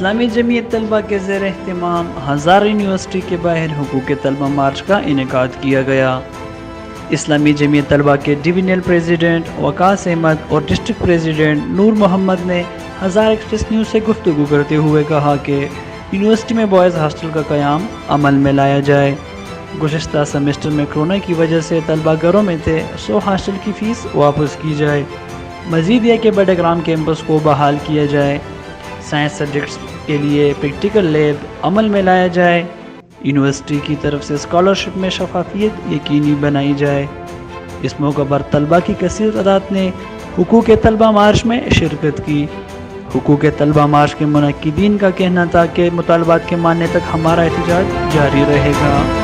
इस्लामी जमीयत तलबा के ज़ेर एहतमाम हज़ार यूनिवर्सिटी के बाहर हुकूक तलबा मार्च का इनेकाद किया गया। इस्लामी जमीयत तलबा के डिविजनल प्रेसिडेंट वकास अहमद और डिस्ट्रिक्ट प्रेसिडेंट नूर मोहम्मद ने हज़ार एक्सप्रेस न्यूज़ से गुफ्तगू करते हुए कहा कि यूनिवर्सिटी में बॉयज़ हॉस्टल का क़याम अमल में लाया जाए। गुज़िश्ता सेमेस्टर में कोरोना की वजह से तलबा घरों में थे, सो हॉस्टल की फ़ीस वापस की जाए। मज़ीद यह कि बड़ग्राम कैंपस को बहाल किया जाए। साइंस सब्जेक्ट्स के लिए प्रैक्टिकल लैब अमल में लाया जाए। यूनिवर्सिटी की तरफ से स्कॉलरशिप में शफाफियत यकीनी बनाई जाए। इस मौके पर तलबा की कसीर तादाद ने हुकूक तलबा मार्च में शिरकत की। हुकूक तलबा मार्च के मुनक्किदीन का कहना था कि मुतालबात के मानने तक हमारा एहतजाज जारी रहेगा।